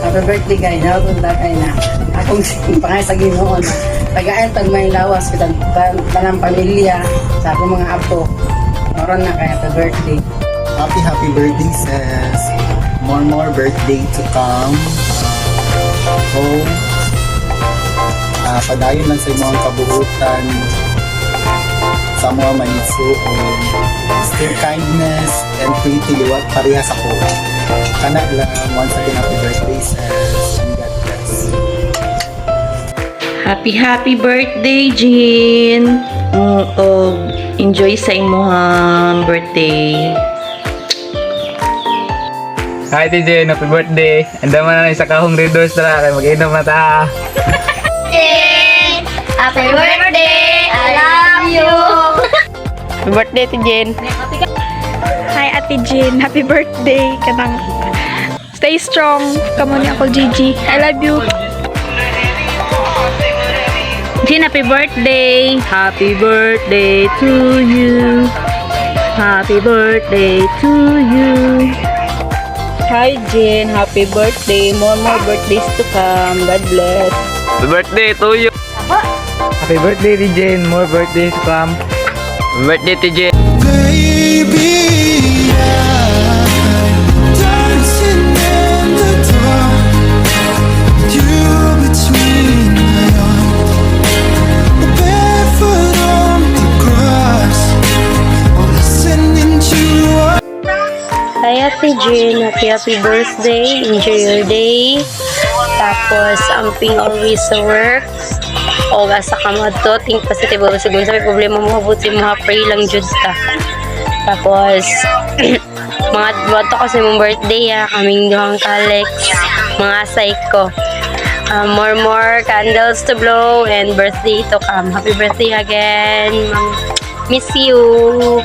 Happy birthday guys, nautunda kayo na. Akong pangay sa Ginoo na. Tagayan pag may lawas, tanang pamilya, sa akong mga apo. Oron na kaya happy birthday. Happy birthday, sis. More birthday to come. Home. Padayon lang sa mga kabuutan sa mga malisuon. Still kindness and pretty liwat parehas ako. Kana lang, once again, happy birthday, sis. And God bless. Happy birthday, Jean. Enjoy sa imong birthday. Hi, TJ. Happy birthday. Andaman na sa kahong Red Doors tara. Kaya mag-inom na ta. Happy birthday! I love you! Happy birthday, Jean. Hi, Ate Jean. Happy birthday. Kanang stay strong. Kamu ni ako, Gigi. I love you. Jean, happy birthday. Happy birthday to you. Happy birthday to you. Hi, Jean. Happy birthday. More birthdays to come. God bless. Happy birthday to you. Happy birthday, TJ. More birthdays to come. Happy birthday, TJ. Baby, I'm dancing in the dark, you between my arms, barefoot on the grass, listening to our Hi, Ate Jean. Happy birthday. Enjoy your day. Tapos, amping always sa work. O sa kamad to, think positive o sigun sa may problema mo, habuti mo, pray lang jud ta. Tapos, mga bato kasi mong birthday kaming duhang Kalex, mga psycho. More candles to blow and birthday to come. Happy birthday again. Miss you.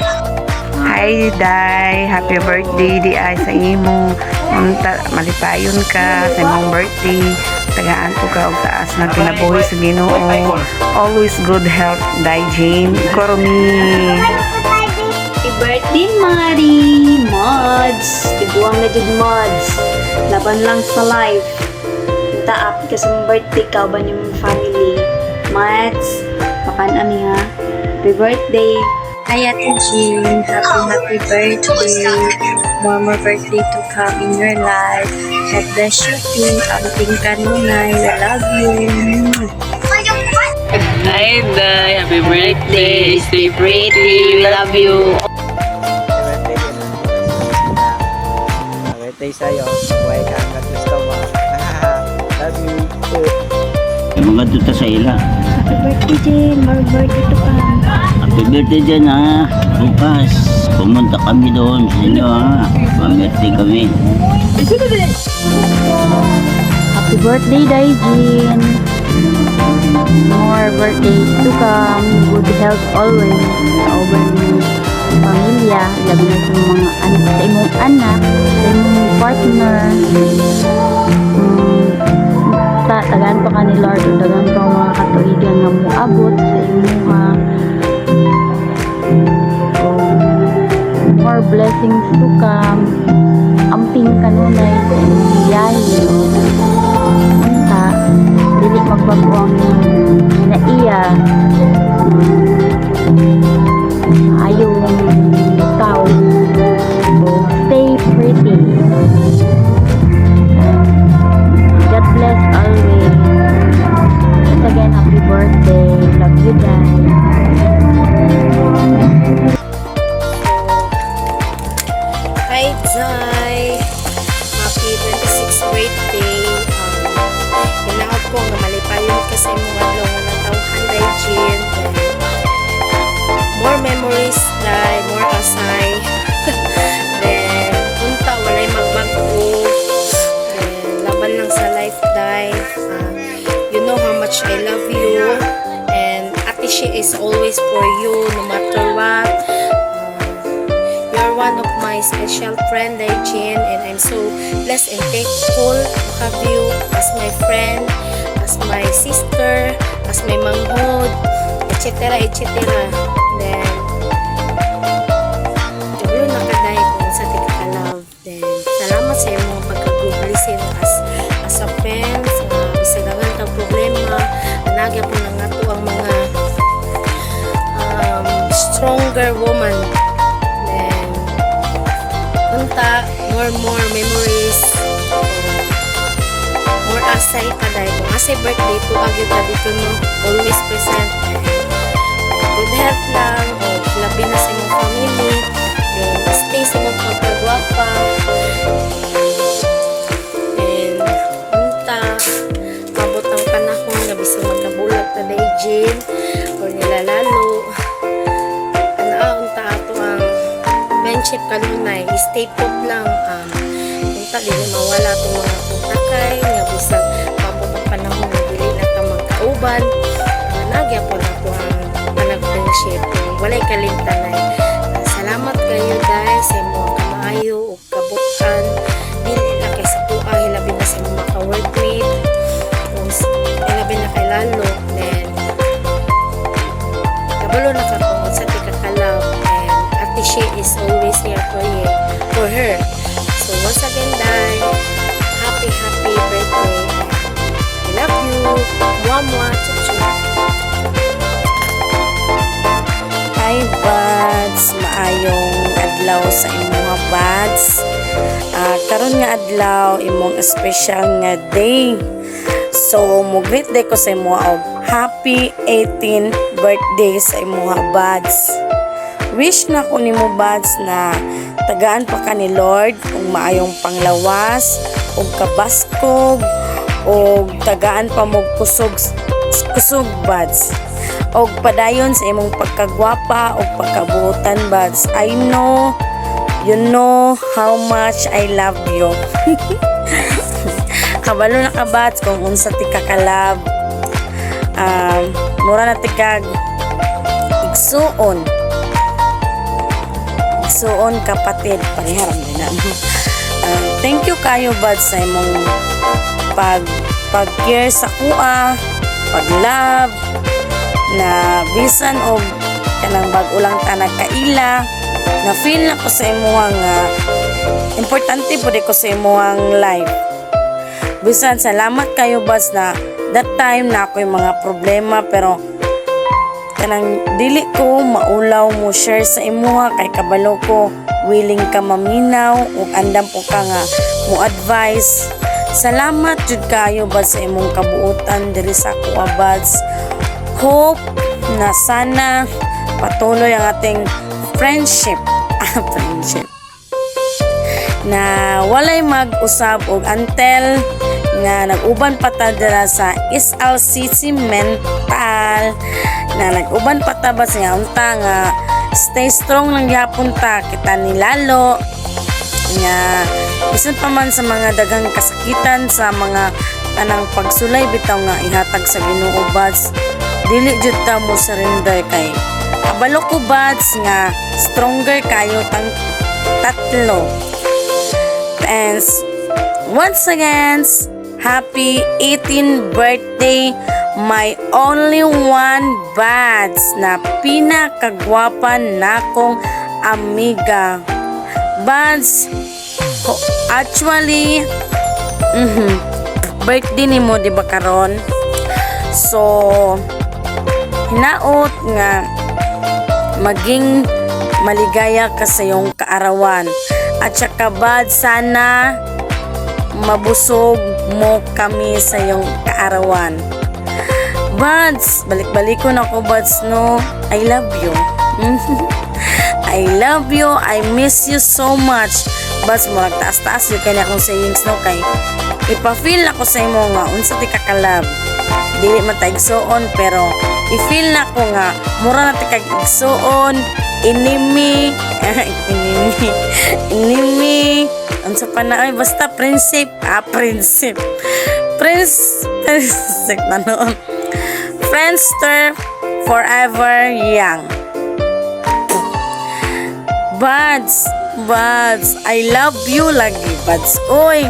Hi, Day. Happy birthday, di ay sa imo. Malipayon ka sa imong birthday. Tagaan ko ka og taas na kinabuhi sa Ginoo. Always good health, Day Jane. Koromi. Happy birthday, Mari! Mods! Tiguang na jud mods. Laban lang sa life. Taap ka sa mong birthday ka ba yung family. Mods, makan-ami ha. Happy birthday! Hi, Ate Jean. Happy birthday. More birthday to come in your life. God bless you too. Amping kanunay. I love you. Hi, Day. Happy birthday. Stay pretty. We love you. Birthday sa'yo. Buhay ka hanggang gusto mo. Love you. Mga tuta sa ila. Happy birthday, Jean. More birthday to come. Happy birthday dyan ha. Bukas, pumunta kami doon sa inyo ha. Pang-birthday kami. Happy birthday, Daijin. More birthdays to come. Good health always. Sa ubang pamilya. Labi na sa mga anak, sa imong anak, sa imong partner. Tagaan pa ka ni Lord. Tagaan pa mga katuigan nga muabot sa imong more blessings to come. Amping kanunay sa imong biyahe. Unta, dili magbago ang ginaiya. Ayong ikaw. So, stay pretty. God bless always. Once again, happy birthday. Love you guys. Hi, Zay! Happy 26th birthday! Hinaot ko nga malipayon ka sa imong adlaw nga natawhan, Day Jean. More memories, Day. More asay. Then, punta, walay magbago. Then, laban lang sa life, Day. You know how much I love you. And Ate she is always for you, no matter what. You're one of my special friend, Jean, and I'm so blessed and thankful to have you as my friend, as my sister, as my manghod, etc. Then, tulo na ka dahil kung sa tika ka love. Then, salamat sa iyong pagkagublisin as a more memories. More asay ka dahil kung asay birthday to agyo ka dito no, always present. Good health lang, o labi na sa imong family, then stay sa imong pagkagwapa, and unta, mabot ang panahon nga bisang magkabulag na daigin or nilalalo. Unta ato ang friendship kanunay, stay put lang. Unta dili mawala itong mga kontakay nga bisag mabot ang panahon nga dili na ka magkauban. Nagya po na po ang friendship, walay kalimtanay. Salamat kayo dahil sa mga kamaayo o kabutan, dili na kay sa tuwa, hilabi na sa mga ka-workmate, hilabi na kay lalo, then kabalo na ka kung sa tika-kalab, and Ate she is always here for her. So once again, Day, happy birthday. I love you. Mwah, chuchu. Hi buds, maayong adlaw sa imong mga buds. Karon nga adlaw imong special nga day. So mo-greet day ko sa imo og happy 18th birthday sa imong mga buds. Wish na ko nimo buds na tagaan pa ka ni Lord kung maayong panglawas og kabaskog og tagaan pa mo kusog buds. Og padayon sa imong pagkagwapa og pagkabutan buds. I know you know how much I love you. Kabalo na ka buds kung unsa ti kakalab. Mura na ti kag igsuon kapatid, pariharam din na. Thank you kayo buds sa imong pag-care sa kuha, pag-love, na bisan og kanang bag-o lang ta nagkaila, na feel na ko sa imuhang importante po ko sa imuhang life. Bisan salamat kayo buds na that time na ako yung mga problema, pero kanang dili ko maulaw mo share sa imuha kay kabalo ko willing ka maminaw ug andam po ka nga mo advice. Salamat jud kayo buds sa imong kabuutan diri sa kuha buds. Hope na sana patuloy ang ating friendship na walay mag-usab og until nga nag-uban pa ta dira sa SLCC mental, na nag-uban pa ta ba nga unta nga stay strong lang gyapon ta kita ni lalo nga bisan pa man sa mga daghang kasakitan sa mga kanang pagsulay bitaw nga ihatag sa Ginoo buds, dili jud ta mo surrender kay kabalo ko buds nga stronger kayo tang tatlo. And once again, happy 18th birthday, my only one buds na pinakagwapa nakong amiga. Buds, actually, birthday ni mo, di ba karon? So, hinaot nga maging maligaya ka sa iyong kaarawan. At saka buds, sana mabusog mo kami sa iyong kaarawan. Buds, balik-balik ko na ko buds, no? I love you. I love you. I miss you so much. Buds, mo nagtaas-taas yung kanya akong sayings, no? Kay ipa-feel ako sa imo nga unsa ti kakalab. Dili man ta igsuon, pero i-feel na ko nga mura na ti kag igsuon, inimi unsa pa na, ay basta prinsip na noon. Friendster forever young. Buds, I love you lagi buds. Oy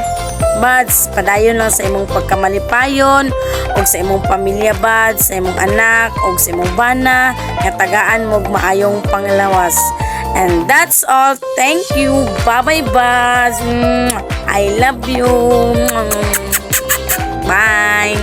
buds, padayon lang sa imong pagkamalipayon og sa imong pamilya buds, sa imong anak og sa imong bana nga tagaan mo maayong panglawas. And that's all. Thank you. Bye-bye buds. I love you. Bye.